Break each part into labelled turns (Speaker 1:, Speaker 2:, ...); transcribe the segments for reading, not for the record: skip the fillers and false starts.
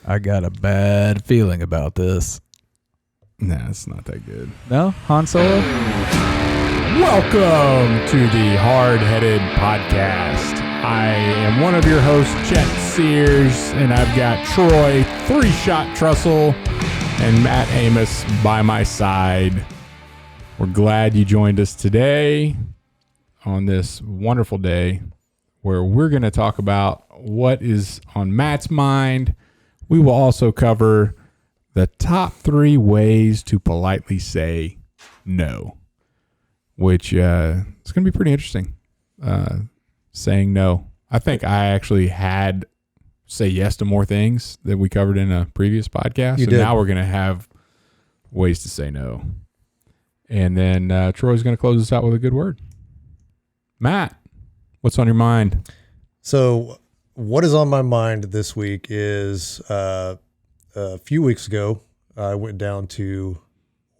Speaker 1: I got a bad feeling about this.
Speaker 2: Nah, it's not that good.
Speaker 1: No? Han Solo?
Speaker 2: Welcome to the Hardheaded podcast. I am one of your hosts, Chet Sears, and I've got Troy, three-shot Trussell, and Matt Amos by my side. We're glad you joined us today on this wonderful day where we're going to talk about what is on Matt's mind. We will also cover the top 3 ways to politely say no, which it's going to be pretty interesting. Saying no. I think I actually had say yes to more things that we covered in a previous podcast.
Speaker 3: You
Speaker 2: so
Speaker 3: did.
Speaker 2: Now we're going to have ways to say no. And then Troy's going to close us out with a good word. Matt, what's on your mind?
Speaker 3: So what is on my mind this week is a few weeks ago, I went down to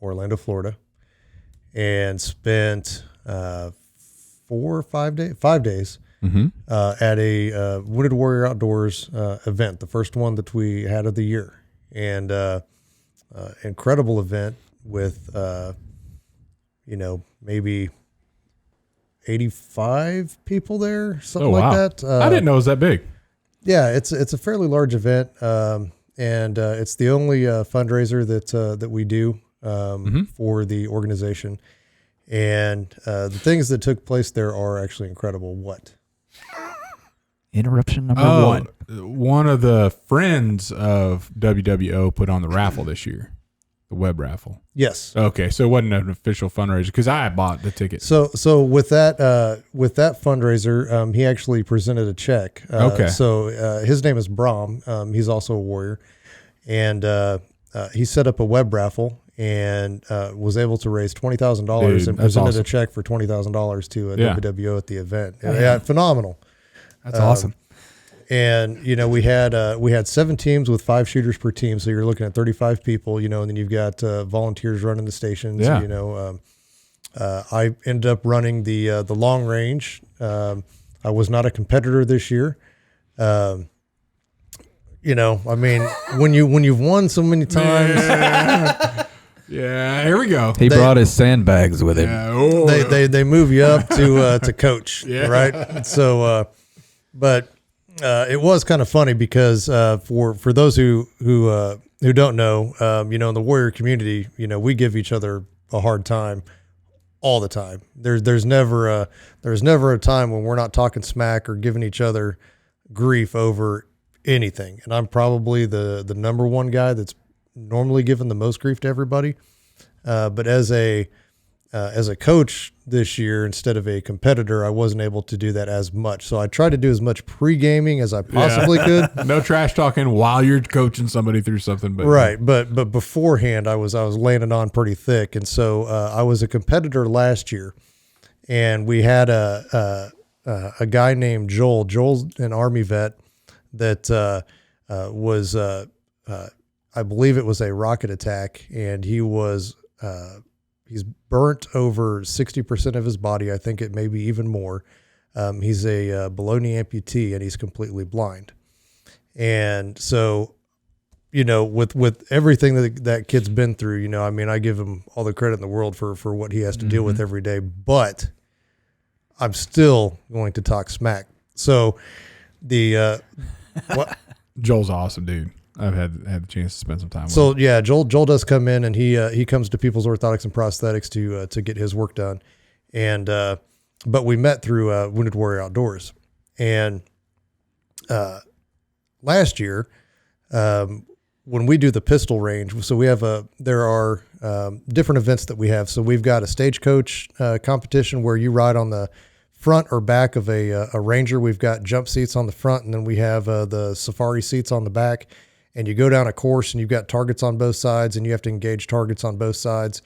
Speaker 3: Orlando, Florida, and spent 5 days at a Wounded Warrior Outdoors event, the first one that we had of the year. And incredible event with, maybe 85 people there, something like that.
Speaker 2: I didn't know it was that big.
Speaker 3: Yeah, it's a fairly large event, and it's the only fundraiser that we do for the organization. And the things that took place there are actually incredible. What?
Speaker 1: Interruption number one.
Speaker 2: One of the friends of WWO put on the raffle this year, the web raffle.
Speaker 3: Yes.
Speaker 2: Okay, so it wasn't an official fundraiser because I bought the ticket.
Speaker 3: So with that fundraiser, he actually presented a check.
Speaker 2: Okay.
Speaker 3: So his name is Brahm. He's also a warrior, and he set up a web raffle and was able to raise $20,000 and presented
Speaker 2: awesome.
Speaker 3: a check for $20,000 to WWO at the event.
Speaker 2: Oh,
Speaker 3: Yeah, phenomenal.
Speaker 1: That's awesome.
Speaker 3: And we had 7 teams with 5 shooters per team, so you're looking at 35 people. And then you've got volunteers running the stations.
Speaker 2: Yeah.
Speaker 3: I ended up running the long range. I was not a competitor this year. When you've won so many times,
Speaker 2: Yeah, here we go.
Speaker 1: He brought his sandbags with him.
Speaker 2: Yeah, oh.
Speaker 3: they move you up to coach,
Speaker 2: Yeah.
Speaker 3: right? So, but it was kind of funny because for those who don't know, in the warrior community, we give each other a hard time all the time. There's never a time when we're not talking smack or giving each other grief over anything. And I'm probably the number one guy that's normally giving the most grief to everybody. But as a coach this year, instead of a competitor, I wasn't able to do that as much. So I tried to do as much pre-gaming as I possibly could.
Speaker 2: No trash talking while you're coaching somebody through something. But
Speaker 3: Right. But beforehand, I was laying it on pretty thick. And so I was a competitor last year, and we had a guy named Joel. Joel's an Army vet that was, I believe it was a rocket attack, and he was he's burnt over 60% of his body. I think it may be even more. He's a below knee amputee, and he's completely blind. And so, with everything that kid's been through, I give him all the credit in the world for what he has to deal with every day, but I'm still going to talk smack. So what?
Speaker 2: Joel's awesome, dude. I've had the chance to spend some time with him.
Speaker 3: So yeah, Joel does come in, and he comes to People's Orthotics and Prosthetics to get his work done. And but we met through Wounded Warrior Outdoors. And last year, when we do the pistol range, so there are different events that we have. So we've got a stagecoach competition where you ride on the front or back of a Ranger. We've got jump seats on the front, and then we have the safari seats on the back. And you go down a course, and you've got targets on both sides, and you have to engage targets on both sides.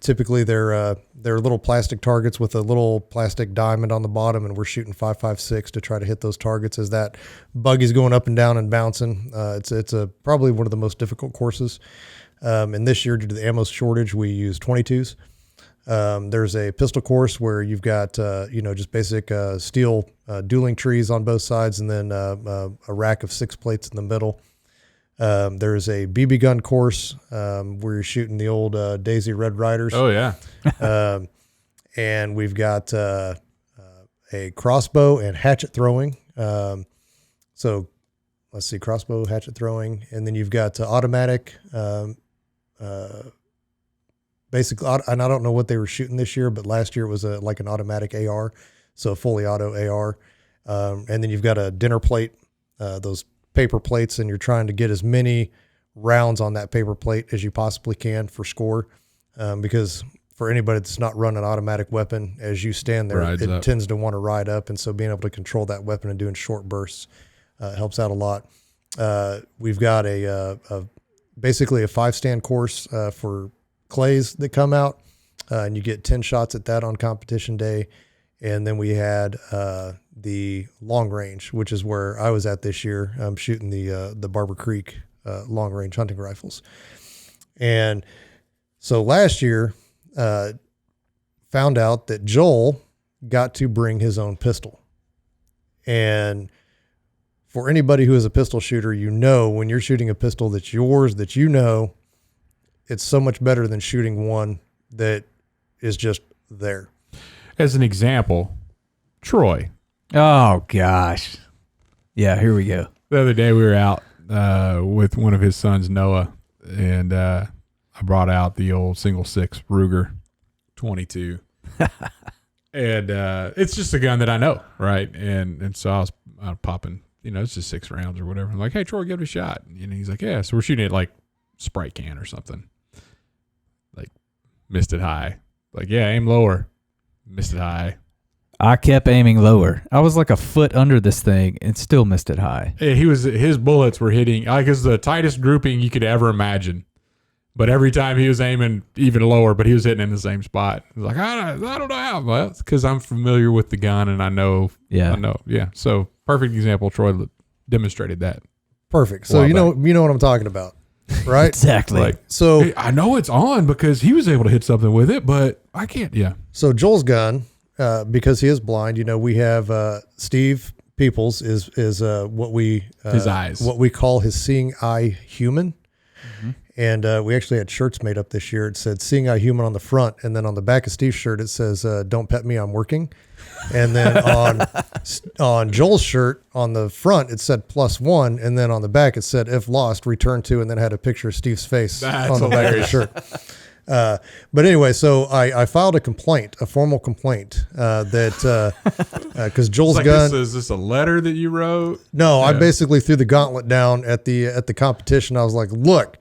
Speaker 3: Typically, they're little plastic targets with a little plastic diamond on the bottom, and we're shooting 5.56 to try to hit those targets as that buggy's going up and down and bouncing. It's probably one of the most difficult courses. And this year, due to the ammo shortage, we use 22s. There's a pistol course where you've got just basic steel dueling trees on both sides, and then a rack of 6 plates in the middle. There's a BB gun course where you're shooting the old Daisy Red Riders.
Speaker 2: Oh yeah.
Speaker 3: And we've got a crossbow and hatchet throwing. So let's see, crossbow, hatchet throwing, and then you've got automatic. Basically, and I don't know what they were shooting this year, but last year it was like an automatic AR, so fully auto AR. And then you've got a dinner plate, those paper plates, and you're trying to get as many rounds on that paper plate as you possibly can for score. Because for anybody that's not running an automatic weapon, as you stand there, it tends to want to ride up. And so being able to control that weapon and doing short bursts helps out a lot. We've got basically a 5-stand course for clays that come out, and you get 10 shots at that on competition day. And then we had the long range, which is where I was at this year. I'm shooting the Barber Creek long range hunting rifles. And so last year, found out that Joel got to bring his own pistol. And for anybody who is a pistol shooter, when you're shooting a pistol that's yours, that it's so much better than shooting one that is just there.
Speaker 2: As an example, Troy.
Speaker 1: Oh gosh. Yeah, here we go.
Speaker 2: The other day we were out with one of his sons, Noah, and I brought out the old single 6 Ruger 22. And it's just a gun that I know, right? And so I was popping, it's just 6 rounds or whatever. I'm like, hey, Troy, give it a shot. And he's like, yeah. So we're shooting it like Sprite can or something. Like, missed it high. Like, yeah, aim lower. Missed it high.
Speaker 1: I kept aiming lower. I was like a foot under this thing and still missed it high.
Speaker 2: His bullets were hitting, like, it's the tightest grouping you could ever imagine. But every time he was aiming even lower, but he was hitting in the same spot. He was like, I don't know how. Well, it's because I'm familiar with the gun and I know. Yeah. So perfect example. Troy demonstrated that.
Speaker 3: Perfect. So you know what I'm talking about, right?
Speaker 1: Exactly.
Speaker 2: Like, so hey, I know it's on because he was able to hit something with it, but I can't. Yeah.
Speaker 3: So Joel's gun, because he is blind, we have Steve Peoples is what we
Speaker 2: his eyes,
Speaker 3: what we call his seeing eye human. Mm-hmm. And we actually had shirts made up this year. It said "Seeing Eye Human" on the front, and then on the back of Steve's shirt it says "Don't pet me, I'm working." And then on Joel's shirt on the front it said +1, and then on the back it said "If lost, return to," and then had a picture of Steve's face on the back of the shirt. But anyway, so I filed a formal complaint that because Joel's gun.
Speaker 2: Is this a letter that you wrote?
Speaker 3: No, yeah. I basically threw the gauntlet down at the competition. I was like, look.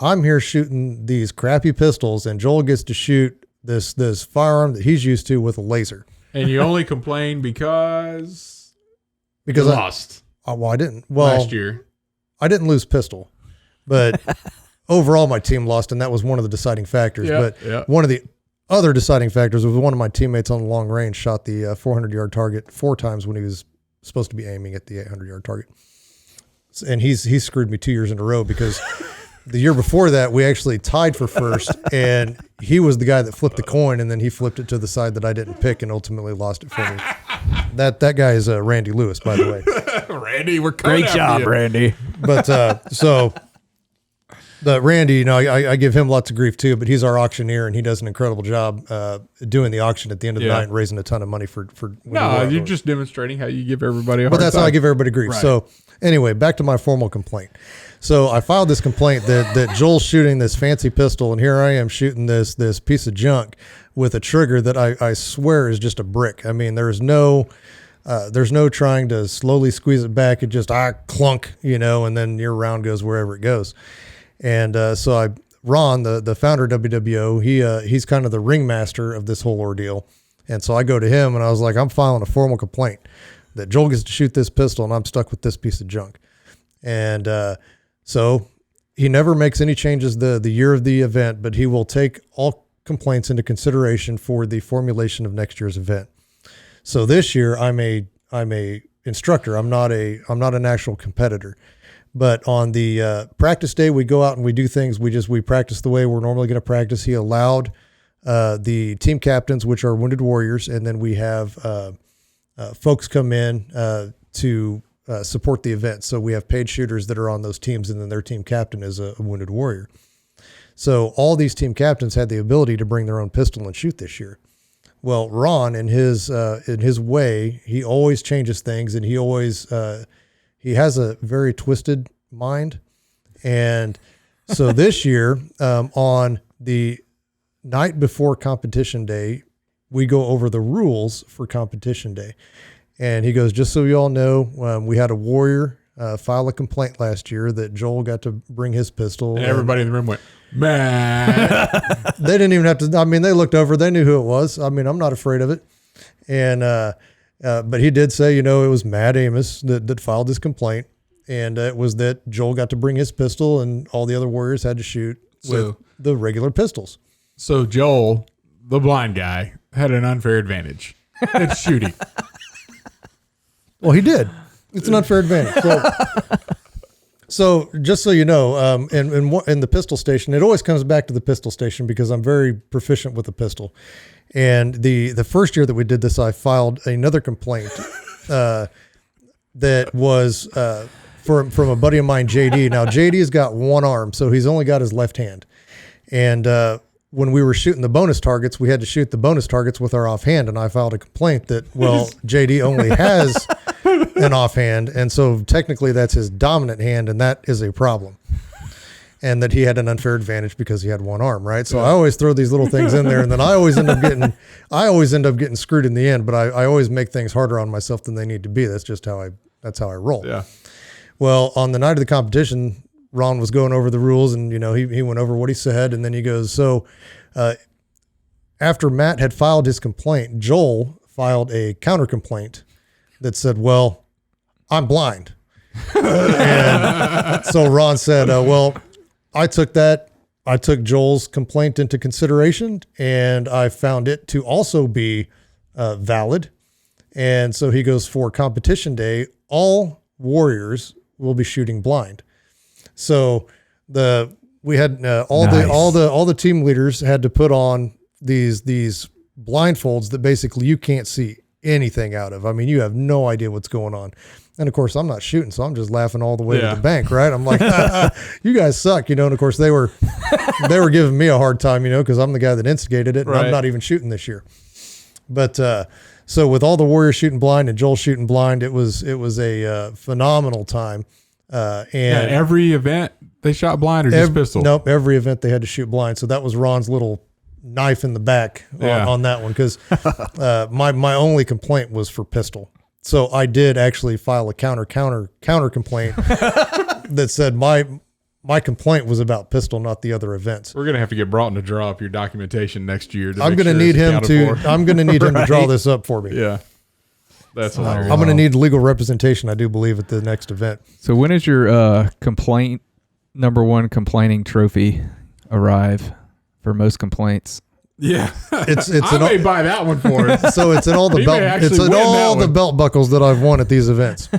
Speaker 3: I'm here shooting these crappy pistols, and Joel gets to shoot this firearm that he's used to with a laser.
Speaker 2: And you only complained because
Speaker 3: you
Speaker 2: lost.
Speaker 3: I didn't.
Speaker 2: Last year,
Speaker 3: I didn't lose pistol, but overall my team lost, and that was one of the deciding factors. One of the other deciding factors was one of my teammates on the long range shot the 400-yard target 4 times when he was supposed to be aiming at the 800-yard target, and he's screwed me 2 years in a row because. The year before that, we actually tied for first, and he was the guy that flipped the coin, and then he flipped it to the side that I didn't pick and ultimately lost it for me. That guy is Randy Lewis, by the way.
Speaker 2: Randy, we're coming
Speaker 1: great job, Randy.
Speaker 3: But so the Randy, I give him lots of grief too, but he's our auctioneer, and he does an incredible job doing the auction at the end of the night and raising a ton of money for.
Speaker 2: No, you're just demonstrating how you give everybody a hard
Speaker 3: time. But that's how I give everybody grief.
Speaker 2: Right.
Speaker 3: So anyway, back to my formal complaint. So I filed this complaint that Joel's shooting this fancy pistol, and here I am shooting this piece of junk with a trigger that I swear is just a brick. I mean, there's no trying to slowly squeeze it back. It just clunk, and then your round goes wherever it goes. And so Ron, the founder of WWO, he's kind of the ringmaster of this whole ordeal. And so I go to him and I was like, I'm filing a formal complaint that Joel gets to shoot this pistol and I'm stuck with this piece of junk. And so he never makes any changes the year of the event, but he will take all complaints into consideration for the formulation of next year's event. So this year I'm a instructor. I'm not an actual competitor. But on the practice day, we go out and we do things. We practice the way we're normally going to practice. He allowed the team captains, which are wounded warriors, and then we have folks come in to support the event. So we have paid shooters that are on those teams, and then their team captain is a wounded warrior. So all these team captains had the ability to bring their own pistol and shoot this year. Well, Ron, in his way, he always changes things, and he always he has a very twisted mind. And so this year, on the night before competition day, we go over the rules for competition day. And he goes, just so you all know, we had a warrior file a complaint last year that Joel got to bring his pistol.
Speaker 2: And everybody in the room went, man.
Speaker 3: They didn't even have to, I mean, they looked over, they knew who it was. I mean, I'm not afraid of it. And, but he did say, it was Matt Amos that filed this complaint. And it was that Joel got to bring his pistol and all the other warriors had to shoot with the regular pistols.
Speaker 2: So Joel, the blind guy, had an unfair advantage at shooting.
Speaker 3: Well, he did. It's an unfair advantage. So just so you know, in the pistol station, it always comes back to the pistol station because I'm very proficient with the pistol. And the first year that we did this, I filed another complaint that was from a buddy of mine, JD. Now, JD's got one arm, so he's only got his left hand. And when we were shooting the bonus targets, we had to shoot the bonus targets with our offhand. And I filed a complaint that, JD only has an offhand. And so technically that's his dominant hand. And that is a problem. And that he had an unfair advantage because he had one arm. Right. So I always throw these little things in there, and then I always end up getting screwed in the end, but I always make things harder on myself than they need to be. That's just how I roll. Yeah. Well, on the night of the competition, Ron was going over the rules, and, he went over what he said. And then he goes, so after Matt had filed his complaint, Joel filed a counter complaint that said, well, I'm blind. And so Ron said, I took Joel's complaint into consideration, and I found it to also be valid. And so he goes, for competition day, all warriors will be shooting blind. So we had all the team leaders had to put on these blindfolds that basically you can't see anything out of. I mean, you have no idea what's going on. And of course I'm not shooting, so I'm just laughing all the way to the bank, right? I'm like, you guys suck, And of course they were giving me a hard time, because I'm the guy that instigated it, and I'm not even shooting this year. But so with all the warriors shooting blind and Joel shooting blind, it was a phenomenal time. And
Speaker 2: every event they shot blind or just pistol?
Speaker 3: Nope, every event they had to shoot blind. So that was Ron's little knife in the back on that one, because my only complaint was for pistol. So I did actually file a counter complaint that said my complaint was about pistol, not the other events.
Speaker 2: We're gonna have to get Broughton to draw up your documentation next year.
Speaker 3: I'm gonna need him to draw this up for me.
Speaker 2: Yeah. That's hilarious.
Speaker 3: I'm going to need legal representation, I do believe, at the next event.
Speaker 1: So when is your number one complaining trophy arrive for most complaints?
Speaker 2: Yeah,
Speaker 3: I
Speaker 2: may buy that one for us.
Speaker 3: So it's in all the belt buckles that I've won at these events.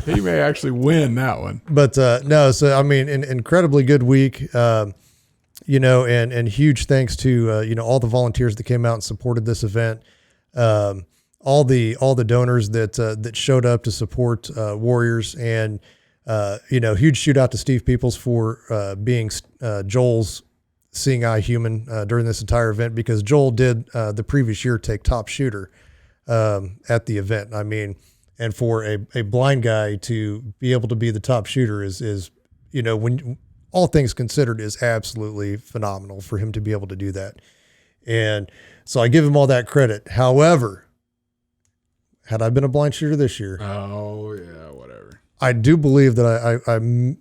Speaker 2: He may actually win that one.
Speaker 3: But no, so I mean, an incredibly good week. And huge thanks to all the volunteers that came out and supported this event. All the donors that showed up to support warriors, and huge shout out to Steve Peoples for being Joel's seeing eye human during this entire event, because Joel did the previous year take top shooter at the event. I mean, and for a blind guy to be able to be the top shooter is when all things considered, is absolutely phenomenal for him to be able to do that. And so I give him all that credit. However, had I been a blind shooter this year,
Speaker 2: whatever.
Speaker 3: I do believe that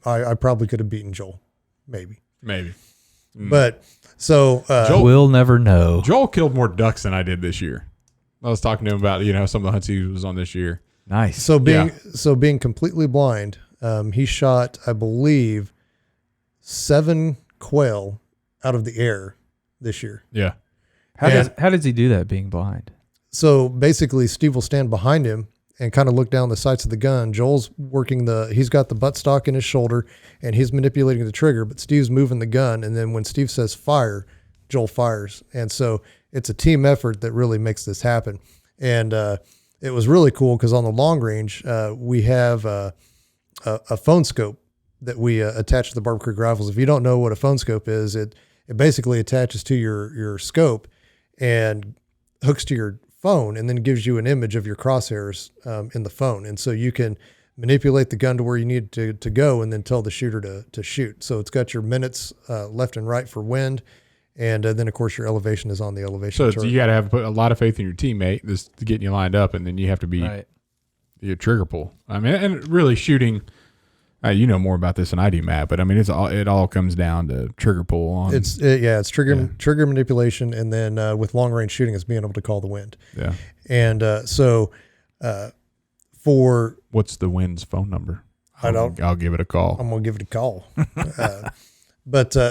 Speaker 3: I probably could have beaten Joel, maybe. But so
Speaker 1: we'll never know.
Speaker 2: Joel killed more ducks than I did this year. I was talking to him about some of the hunts he was on this year.
Speaker 1: Nice.
Speaker 3: So being completely blind, he shot, I believe, 7 quail out of the air this year.
Speaker 2: Yeah.
Speaker 1: How does he do that being blind?
Speaker 3: So basically, Steve will stand behind him and kind of look down the sights of the gun. Joel's he's got the buttstock in his shoulder, and he's manipulating the trigger, but Steve's moving the gun. And then when Steve says fire, Joel fires. And so it's a team effort that really makes this happen. And it was really cool because on the long range, we have a phone scope that we attach to the Barber Creek rifles. If you don't know what a phone scope is, it basically attaches to your scope and hooks to your phone and then gives you an image of your crosshairs in the phone. And so you can manipulate the gun to where you need to go and then tell the shooter to shoot. So it's got your minutes left and right for wind. And then, of course, your elevation is on the elevation chart.
Speaker 2: So you got to have put a lot of faith in your teammate this to getting you lined up, and then you have to be your trigger pull. I mean, and really shooting, you know more about this than I do, Matt, but I mean, it all comes down to trigger pull. On
Speaker 3: It's trigger manipulation, and then with long range shooting, it's being able to call the wind.
Speaker 2: Yeah.
Speaker 3: And for
Speaker 2: what's the wind's phone number?
Speaker 3: I'll
Speaker 2: give it a call.
Speaker 3: I'm gonna give it a call.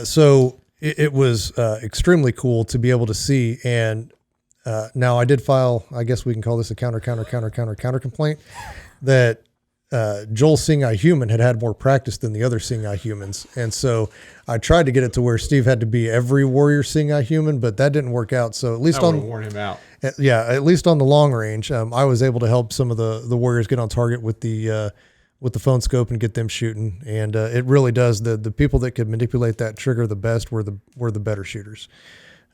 Speaker 3: So it was extremely cool to be able to see. And now I did file, I guess we can call this a counter complaint, that Joel Seeing Eye Human had more practice than the other Seeing Eye Humans. And so I tried to get it to where Steve had to be every warrior Seeing Eye Human, but that didn't work out. So at least
Speaker 2: worn him out.
Speaker 3: At least on the long range, I was able to help some of the warriors get on target with the phone scope and get them shooting. And it really does. The people that could manipulate that trigger the best were the better shooters.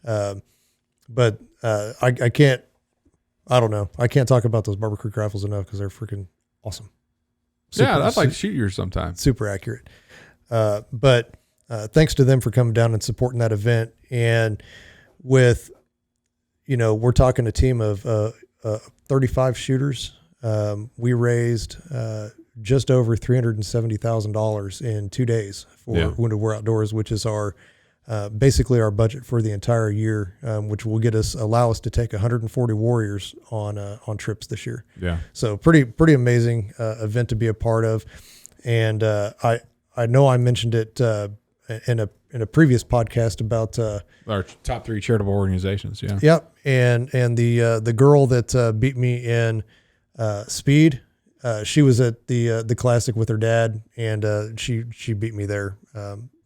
Speaker 3: But I can't talk about those Barber Creek rifles enough because they're freaking awesome.
Speaker 2: I'd like to shoot yours sometime.
Speaker 3: Super accurate. But thanks to them for coming down and supporting that event. And with, we're talking a team of 35 shooters. We raised just over $370,000 in 2 days for Wounded War Outdoors, which is our basically our budget for the entire year, which will allow us to take 140 warriors on trips this year.
Speaker 2: Yeah.
Speaker 3: So pretty amazing event to be a part of. And I know I mentioned it in a previous podcast about
Speaker 2: our top 3 charitable organizations. Yeah.
Speaker 3: Yep. And the girl that beat me in speed, she was at the classic with her dad, and she beat me there.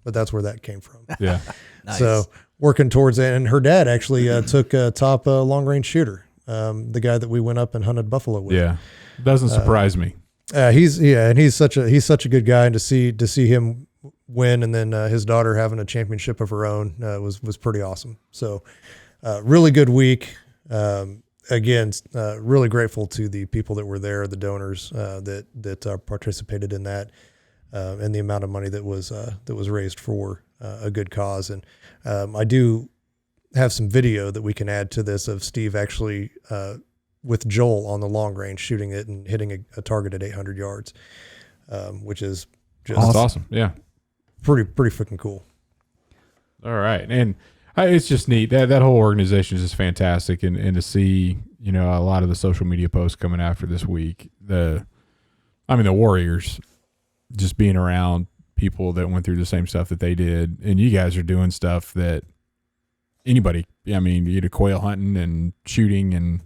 Speaker 3: But that's where that came from.
Speaker 2: Yeah.
Speaker 1: Nice.
Speaker 3: So working towards it. And her dad actually took a top long range shooter, the guy that we went up and hunted buffalo with.
Speaker 2: Yeah. Doesn't surprise me.
Speaker 3: He's such a good guy, and to see him win, and then his daughter having a championship of her own was pretty awesome. So really good week. Again, really grateful to the people that were there, the donors that participated in that. And the amount of money that was raised for a good cause. And I do have some video that we can add to this of Steve actually with Joel on the long range shooting it and hitting a target at 800 yards, which is just
Speaker 2: awesome. Yeah,
Speaker 3: pretty freaking cool.
Speaker 2: All right, and it's just neat that whole organization is just fantastic, and to see a lot of the social media posts coming after this week. The Warriors. Just being around people that went through the same stuff that they did, and you guys are doing stuff that anybody, you do quail hunting and shooting, and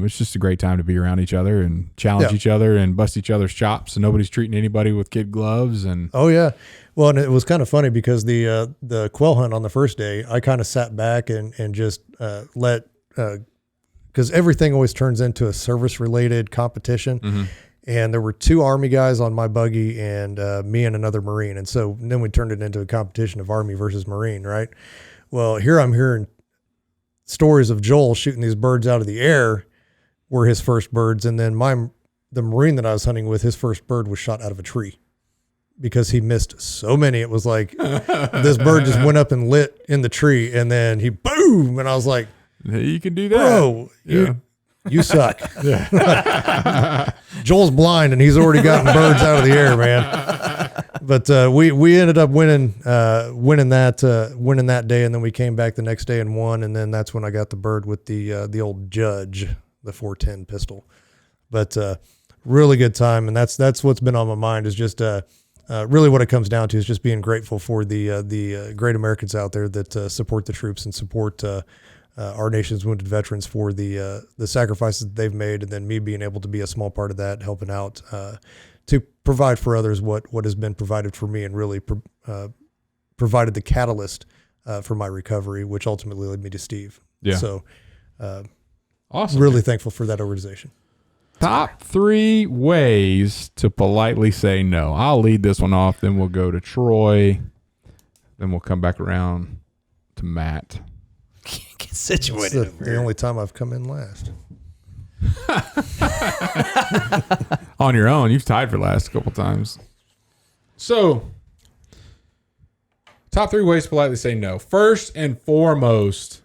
Speaker 2: it's just a great time to be around each other and challenge each other and bust each other's chops, and nobody's treating anybody with kid gloves. And
Speaker 3: oh yeah, well, and it was kind of funny because the quail hunt on the first day, I kind of sat back and just let because everything always turns into a service related competition. Mm-hmm. And there were 2 Army guys on my buggy and me and another Marine. And so then we turned it into a competition of Army versus Marine, right? Well, here I'm hearing stories of Joel shooting these birds out of the air were his first birds. And then the Marine that I was hunting with, his first bird was shot out of a tree because he missed so many. It was like this bird just went up and lit in the tree, and then he boom. And I was like,
Speaker 2: you can do that.
Speaker 3: Bro, you suck. Joel's blind and he's already gotten birds out of the air, man. But we ended up winning that day, and then we came back the next day and won, and then that's when I got the bird with the old Judge, the 410 pistol. But really good time, and that's what's been on my mind is just really what it comes down to is just being grateful for the great Americans out there that support the troops and support our nation's wounded veterans for the sacrifices that they've made, and then me being able to be a small part of that, helping out to provide for others what has been provided for me, and really provided the catalyst for my recovery, which ultimately led me to Steve.
Speaker 2: Yeah.
Speaker 3: So
Speaker 2: awesome.
Speaker 3: Really thankful for that organization.
Speaker 2: Top 3 ways to politely say no. I'll lead this one off, then we'll go to Troy, then we'll come back around to Matt.
Speaker 4: Get situated.
Speaker 3: That's the only time I've come in last.
Speaker 2: On your own, you've tied for last a couple times. So, top 3 ways to politely say no. First and foremost,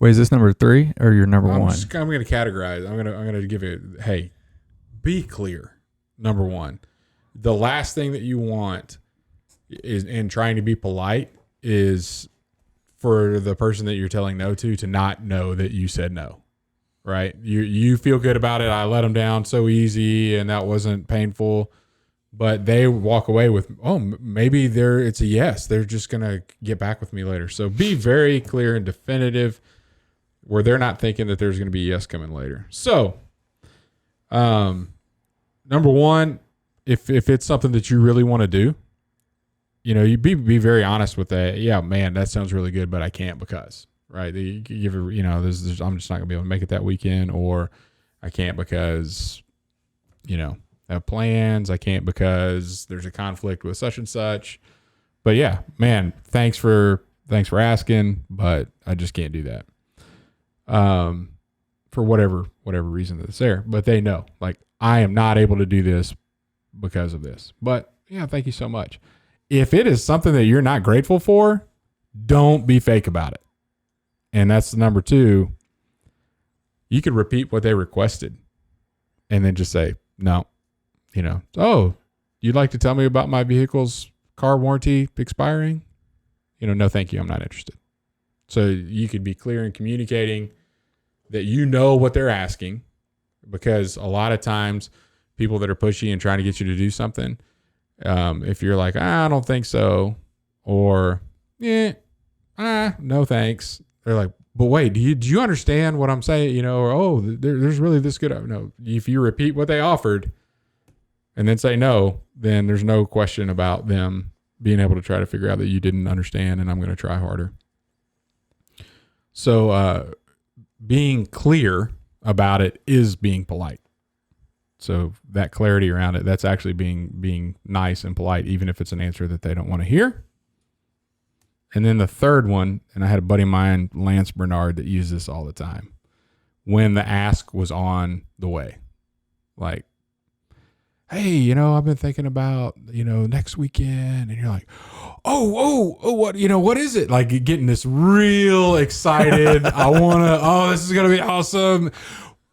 Speaker 1: Wait, is this number 3 or your number
Speaker 2: I'm
Speaker 1: 1?
Speaker 2: going to categorize. I'm going to give it. Hey, be clear. Number 1, the last thing that you want is in trying to be polite is for the person that you're telling no to not know that you said no. Right? You feel good about it. I let them down so easy, and that wasn't painful. But they walk away with, maybe it's a yes. They're just going to get back with me later. So be very clear and definitive where they're not thinking that there's going to be a yes coming later. So, number 1, if it's something that you really want to do, you be very honest with that. Yeah, man, that sounds really good, but I can't because, right? I'm just not going to be able to make it that weekend, or I can't because, I have plans. I can't because there's a conflict with such and such. But yeah, man, thanks for asking, but I just can't do that. For whatever reason that's there, but they know, like, I am not able to do this because of this, but yeah, thank you so much. If it is something that you're not grateful for, don't be fake about it. And that's number 2. You could repeat what they requested and then just say, no, oh, you'd like to tell me about my vehicle's car warranty expiring? No, thank you. I'm not interested. So you could be clear in communicating that you know what they're asking, because a lot of times people that are pushy and trying to get you to do something, if you're like, I don't think so, or no thanks, they're like, but wait, do you understand what I'm saying? Or there's really this good. No, if you repeat what they offered and then say no, then there's no question about them being able to try to figure out that you didn't understand, and I'm going to try harder. So being clear about it is being polite. So that clarity around it, that's actually being nice and polite, even if it's an answer that they don't want to hear. And then the third one, and I had a buddy of mine, Lance Bernard, that used this all the time. When the ask was on the way. Like, hey, I've been thinking about, next weekend. And you're like, what is it? Like, getting this real excited. This is going to be awesome.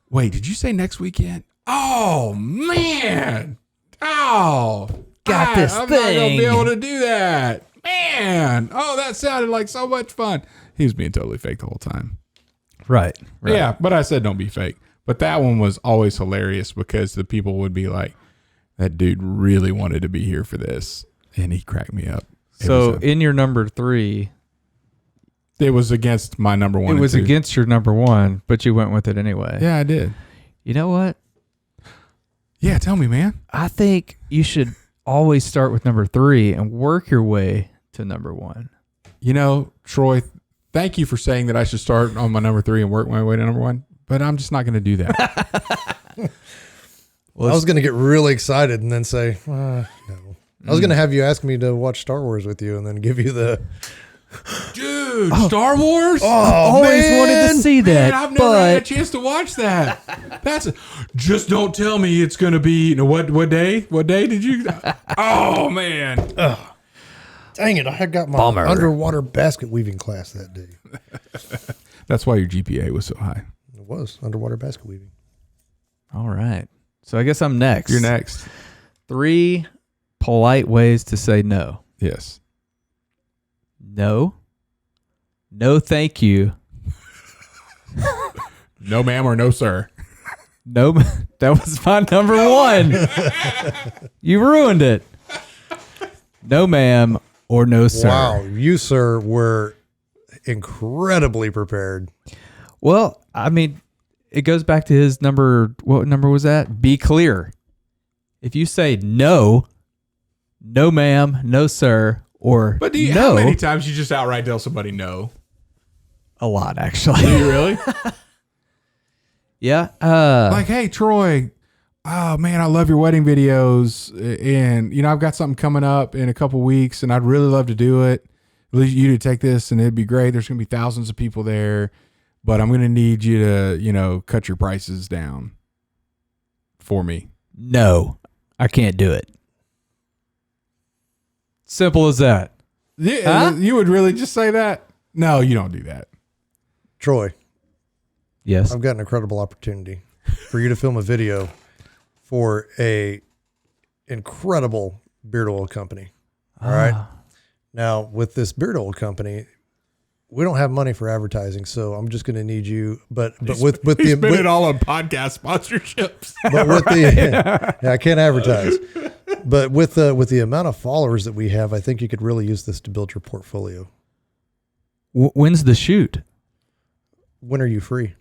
Speaker 2: Wait, did you say next weekend? Oh, man. Oh,
Speaker 4: Got this
Speaker 2: I'm
Speaker 4: thing.
Speaker 2: not going to be able to do that. Man. Oh, that sounded like so much fun. He was being totally fake the whole time.
Speaker 1: Right.
Speaker 2: Yeah, but I said don't be fake. But that one was always hilarious because the people would be like, that dude really wanted to be here for this. And he cracked me up.
Speaker 1: So in your number 3,
Speaker 2: it was against my number 1.
Speaker 1: it was against your number 1, but you went with it anyway.
Speaker 2: Yeah, I did.
Speaker 1: You know what?
Speaker 2: Yeah, tell me, man.
Speaker 1: I think you should always start with number 3 and work your way to number 1.
Speaker 2: Troy, thank you for saying that I should start on my number 3 and work my way to number 1, but I'm just not going to do that.
Speaker 3: Well, I was going to get really excited and then say, no. I was going to have you ask me to watch Star Wars with you and then give you the...
Speaker 2: Dude, Star Wars?
Speaker 1: Always wanted to see that,
Speaker 2: Man, I've never had a chance to watch that. Just don't tell me it's going to be, what day? What day did you? Oh, man.
Speaker 3: Dang it, I had got my underwater basket weaving class that day.
Speaker 2: That's why your GPA was so high.
Speaker 3: It was underwater basket weaving.
Speaker 1: All right. So I guess I'm next.
Speaker 2: You're next.
Speaker 1: 3 polite ways to say no.
Speaker 2: Yes.
Speaker 1: No. No, thank you.
Speaker 2: No, ma'am, or no, sir.
Speaker 1: No, that was my number 1. You ruined it. No, ma'am, or no, sir.
Speaker 3: Wow, you, sir, were incredibly prepared.
Speaker 1: Well, I mean, it goes back to his number. What number was that? Be clear. If you say no, no, ma'am, no, sir, or
Speaker 2: But
Speaker 1: no,
Speaker 2: how many times you just outright tell somebody no?
Speaker 1: a lot, actually.
Speaker 2: Do you really?
Speaker 1: Yeah.
Speaker 2: Like, hey, Troy, oh man, I love your wedding videos. And, I've got something coming up in a couple weeks and I'd really love to do it. At least you to take this and it'd be great. There's going to be thousands of people there, but I'm going to need you to, cut your prices down for me.
Speaker 1: No, I can't do it. Simple as that.
Speaker 2: Yeah, you would really just say that? No, you don't do that.
Speaker 3: Troy,
Speaker 1: Yes.
Speaker 3: I've got an incredible opportunity for you to film a video for a incredible beard oil company. All right. Now, with this beard oil company, we don't have money for advertising, so I'm just going to need you. But with
Speaker 2: Spend it all on podcast sponsorships.
Speaker 3: But with the I can't advertise. But with the amount of followers that we have, I think you could really use this to build your portfolio.
Speaker 1: When's the shoot?
Speaker 3: When are you free?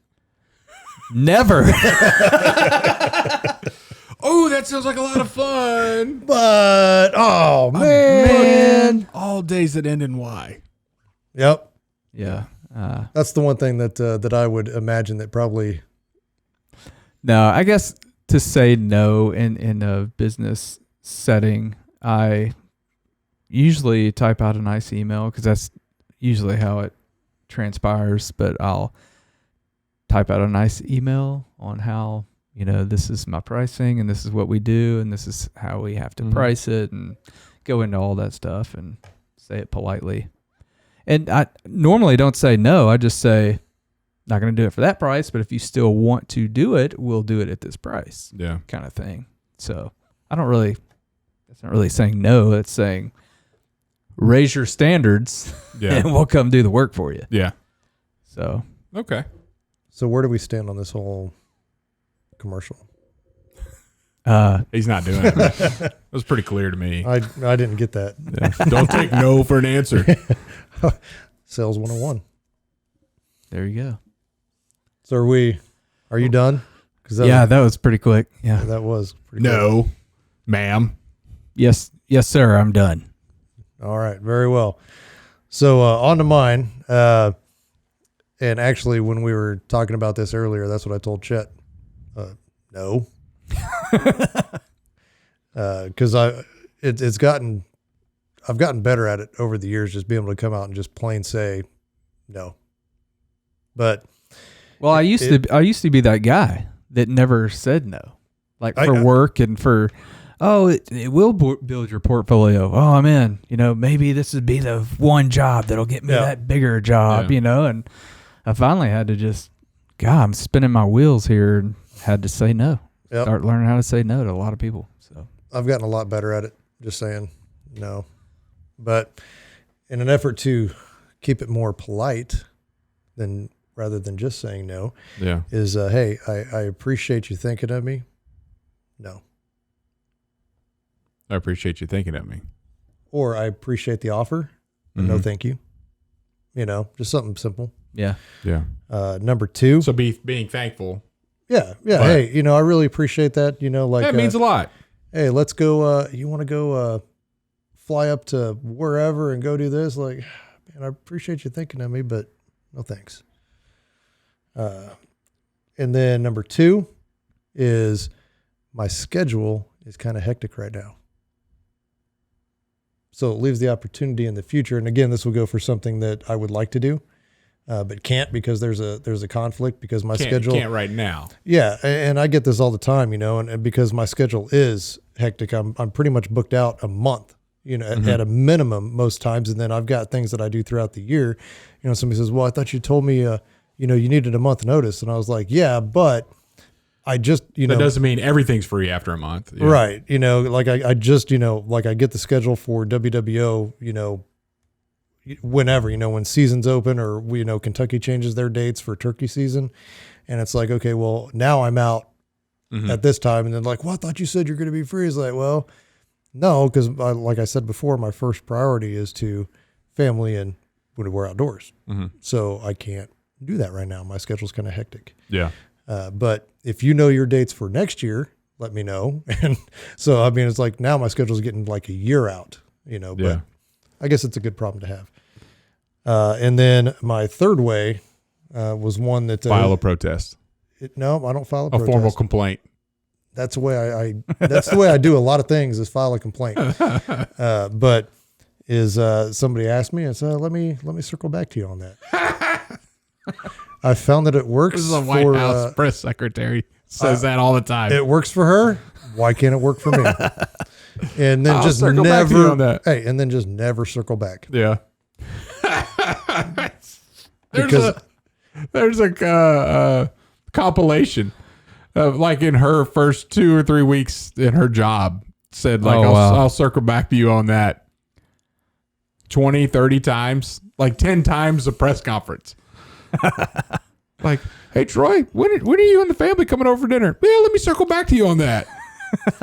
Speaker 1: Never.
Speaker 2: Oh, that sounds like a lot of fun.
Speaker 3: But oh man,
Speaker 2: All days that end in Y.
Speaker 3: yep.
Speaker 1: Yeah.
Speaker 3: That's the one thing that I would imagine that probably.
Speaker 1: No, I guess to say no in a business setting, I usually type out a nice email because that's usually how it transpires. But I'll type out a nice email on how, this is my pricing and this is what we do and this is how we have to price it and go into all that stuff and say it politely. And I normally don't say no. I just say, not going to do it for that price, but if you still want to do it, we'll do it at this price.
Speaker 2: Yeah.
Speaker 1: Kind of thing. So that's not really saying no. It's saying raise your standards and we'll come do the work for you.
Speaker 2: Yeah.
Speaker 1: So,
Speaker 2: Okay.
Speaker 3: So where do we stand on this whole commercial?
Speaker 2: He's not doing it. It was pretty clear to me.
Speaker 3: I didn't get that.
Speaker 2: Yeah. Don't take no for an answer.
Speaker 3: Sales 101.
Speaker 1: there you go.
Speaker 3: So are you done?
Speaker 1: That was pretty quick. Yeah.
Speaker 3: That was pretty
Speaker 2: No, ma'am.
Speaker 1: Yes, sir. I'm done.
Speaker 3: All right. Very well. So on to mine. And actually, when we were talking about this earlier, that's what I told Chet. No. Because I've gotten better at it over the years, just being able to come out and just plain say no. But
Speaker 1: Well, I used to be that guy that never said no, like for work and for, it will build your portfolio. Oh, I'm in. Maybe this would be the one job that'll get me that bigger job. And I finally had to just, I'm spinning my wheels here, and had to say no.
Speaker 3: Yep.
Speaker 1: Start learning how to say no to a lot of people. So
Speaker 3: I've gotten a lot better at it, just saying no. But in an effort to keep it more polite, rather than just saying no, is hey, I appreciate you thinking of me. No.
Speaker 2: I appreciate you thinking of me.
Speaker 3: Or I appreciate the offer. No, thank you. Just something simple.
Speaker 1: yeah.
Speaker 3: Number 2.
Speaker 2: So being thankful.
Speaker 3: Yeah.
Speaker 2: But,
Speaker 3: hey, I really appreciate that.
Speaker 2: That means a lot.
Speaker 3: Hey, let's go. You want to go fly up to wherever and go do this? Like, man, I appreciate you thinking of me, but no thanks. And then number 2 is my schedule is kind of hectic right now. So it leaves the opportunity in the future. And again, this will go for something that I would like to do, but can't because there's a conflict because my schedule
Speaker 2: can't right now.
Speaker 3: Yeah. And I get this all the time, and because my schedule is hectic, I'm pretty much booked out a month, at a minimum most times. And then I've got things that I do throughout the year. Somebody says, well, I thought you told me, you needed a month notice. And I was like, yeah, but I just,
Speaker 2: that doesn't mean everything's free after a month. Yeah.
Speaker 3: Right. Like I just, like I get the schedule for WWO, whenever, when season's open or Kentucky changes their dates for turkey season. And it's like, okay, well now I'm out at this time. And then like, well, I thought you said you're going to be free. It's like, well, no, because like I said before, my first priority is to family and when we're outdoors. So I can't do that right now. My schedule's kind of hectic.
Speaker 2: Yeah.
Speaker 3: But if you know your dates for next year, let me know. And so, it's like now my schedule's getting like a year out, but I guess it's a good problem to have. And then my third way was one that
Speaker 2: file a protest.
Speaker 3: No, I don't file a
Speaker 2: A
Speaker 3: protest.
Speaker 2: formal complaint.
Speaker 3: That's the way that's the way I do a lot of things is file a complaint. But is somebody asked me, and said, let me circle back to you on that. I found that it works.
Speaker 2: This is a White House press secretary says that all the time.
Speaker 3: It works for her. Why can't it work for me? And then
Speaker 2: I'll
Speaker 3: just
Speaker 2: circle back to you on
Speaker 3: never,
Speaker 2: that.
Speaker 3: hey, and then just never circle back.
Speaker 2: Yeah.
Speaker 3: Because
Speaker 2: there's a compilation of like in her first 2 or 3 weeks in her job said like, I'll circle back to you on that 20, 30 times, like 10 times a press conference. Like, hey, Troy, when are you and the family coming over for dinner? Yeah, let me circle back to you on that.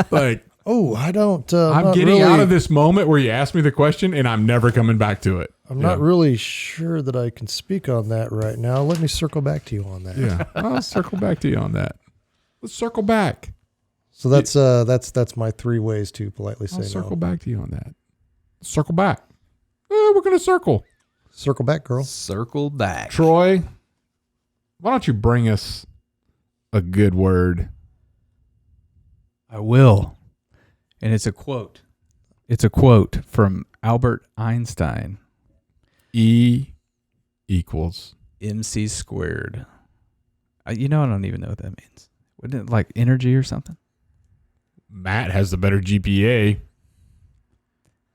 Speaker 2: Like,
Speaker 3: oh, I don't.
Speaker 2: I'm getting
Speaker 3: really,
Speaker 2: out of this moment where you ask me the question and I'm never coming back to it.
Speaker 3: I'm not really sure that I can speak on that right now. Let me circle back to you on that.
Speaker 2: Yeah, I'll circle back to you on that. Let's circle back.
Speaker 3: So that's my 3 ways to politely say
Speaker 2: I'll
Speaker 3: no.
Speaker 2: circle back to you on that. Circle back. We're gonna circle.
Speaker 3: Circle back, girl.
Speaker 1: Circle back.
Speaker 2: Troy, why don't you bring us a good word?
Speaker 1: I will. And it's a quote. It's a quote from Albert Einstein.
Speaker 2: E equals.
Speaker 1: MC squared. I don't even know what that means. Wouldn't it like energy or something?
Speaker 2: Matt has the better GPA.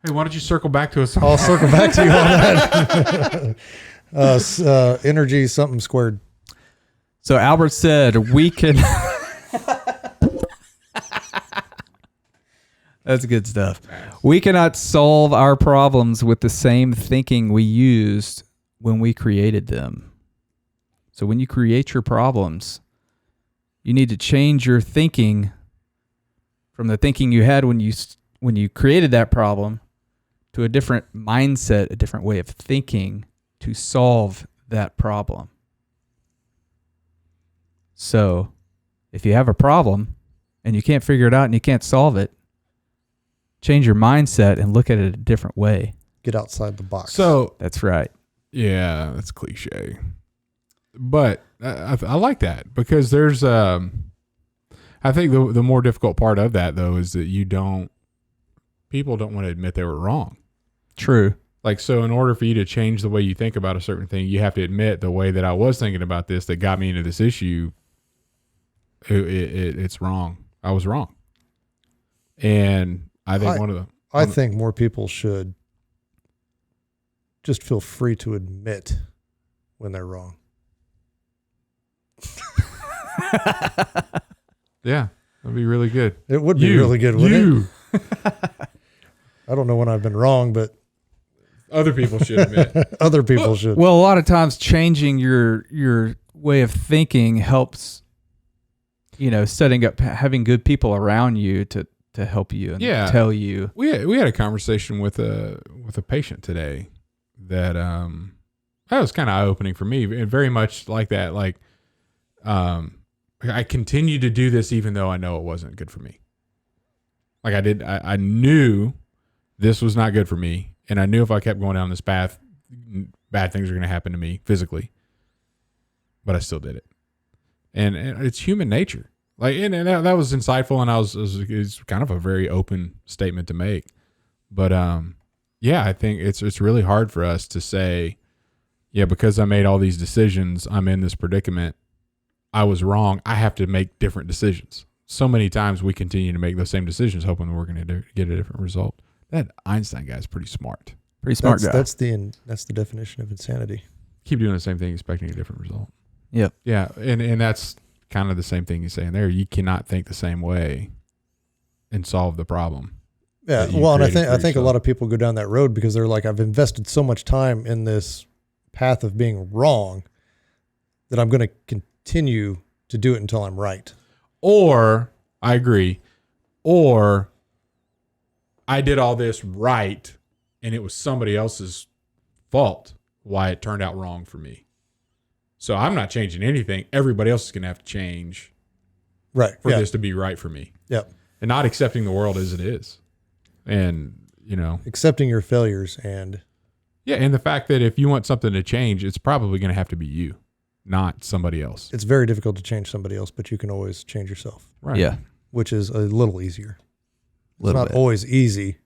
Speaker 2: Hey, why don't you circle back to us?
Speaker 3: I'll circle back to you on that. Energy something squared.
Speaker 1: So Albert said, we can. That's good stuff. We cannot solve our problems with the same thinking we used when we created them. So when you create your problems, you need to change your thinking from the thinking you had when you created that problem to a different mindset, a different way of thinking to solve that problem. So if you have a problem and you can't figure it out and you can't solve it, change your mindset and look at it a different way.
Speaker 3: Get outside the box.
Speaker 2: So
Speaker 1: That's right.
Speaker 2: yeah, that's cliche, but I like that because there's I think the more difficult part of that though is that people don't want to admit they were wrong.
Speaker 1: True.
Speaker 2: Like, so in order for you to change the way you think about a certain thing, you have to admit the way that I was thinking about this that got me into this issue, it's wrong. I was wrong. And I think
Speaker 3: I think more people should just feel free to admit when they're wrong.
Speaker 2: yeah, that'd be really good.
Speaker 3: It would be really good, wouldn't it? I don't know when I've been wrong, but
Speaker 2: Other people should admit.
Speaker 3: other people should.
Speaker 1: Well, a lot of times changing your way of thinking helps, setting up, having good people around you to help you and tell you.
Speaker 2: We had a conversation with a patient today that was kind of eye-opening for me, and very much like that. Like, I continue to do this even though I know it wasn't good for me. Like I knew this was not good for me, and I knew if I kept going down this path, bad things are going to happen to me physically. But I still did it, and it's human nature. Like, and that was insightful, and it's kind of a very open statement to make. But I think it's really hard for us to say, yeah, because I made all these decisions, I'm in this predicament. I was wrong. I have to make different decisions. So many times we continue to make those same decisions, hoping that we're going to get a different result. That Einstein guy is pretty smart.
Speaker 1: Pretty smart guy.
Speaker 3: That's the definition of insanity.
Speaker 2: Keep doing the same thing, expecting a different result.
Speaker 1: Yep.
Speaker 2: Yeah, and that's kind of the same thing he's saying there. You cannot think the same way and solve the problem.
Speaker 3: Yeah, well, and I think a lot of people go down that road because they're like, I've invested so much time in this path of being wrong that I'm going to continue to do it until I'm right.
Speaker 2: Or, I agree, or I did all this right and it was somebody else's fault why it turned out wrong for me. So I'm not changing anything. Everybody else is going to have to change
Speaker 3: for
Speaker 2: this to be right for me.
Speaker 3: Yep.
Speaker 2: And not accepting the world as it is. And,
Speaker 3: accepting your failures and
Speaker 2: the fact that if you want something to change, it's probably going to have to be you. not somebody else.
Speaker 3: It's very difficult to change somebody else, but you can always change yourself,
Speaker 2: Right.
Speaker 1: Yeah.
Speaker 3: which is a little easier. It's
Speaker 1: Little
Speaker 3: not
Speaker 1: bit.
Speaker 3: always easy,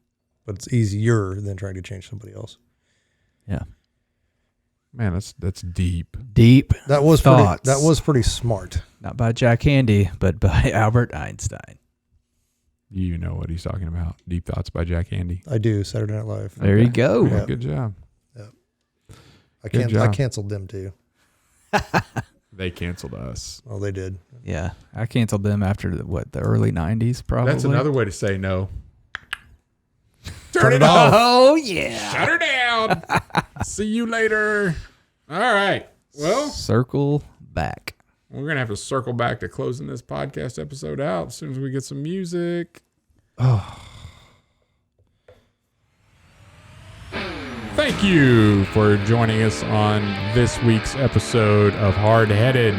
Speaker 3: but it's easier than trying to change somebody else.
Speaker 1: Yeah.
Speaker 2: Man, that's deep.
Speaker 1: Deep
Speaker 3: That was
Speaker 1: thoughts.
Speaker 3: pretty smart.
Speaker 1: Not by Jack Handy, but by Albert Einstein.
Speaker 2: You know what he's talking about. Deep Thoughts by Jack Handy.
Speaker 3: I do Saturday Night Live.
Speaker 1: There you go.
Speaker 2: Yeah,
Speaker 3: Yeah.
Speaker 2: good job.
Speaker 3: I
Speaker 2: Good job.
Speaker 3: canceled them too.
Speaker 2: They canceled us.
Speaker 3: Oh, they did.
Speaker 1: Yeah. I canceled them after the early 90s, probably.
Speaker 2: That's another way to say no.
Speaker 3: Turn it off.
Speaker 1: Oh, yeah.
Speaker 2: Shut her down. See you later. All right. Well,
Speaker 1: Circle back.
Speaker 2: we're going to have to circle back to closing this podcast episode out as soon as we get some music. Thank you for joining us on this week's episode of Hardheaded.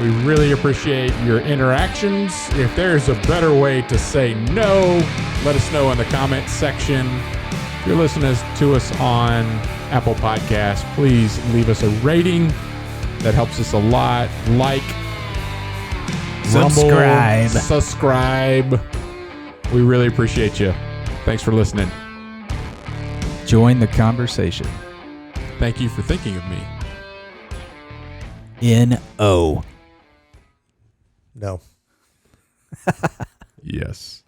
Speaker 2: We really appreciate your interactions. If there's a better way to say no, let us know in the comments section. If you're listening to us on Apple Podcasts, please leave us a rating. That helps us a lot. Like,
Speaker 1: Subscribe.
Speaker 2: Rumble, subscribe. We really appreciate you. Thanks for listening.
Speaker 1: Join the conversation.
Speaker 2: Thank you for thinking of me.
Speaker 1: N-O.
Speaker 3: No.
Speaker 2: Yes.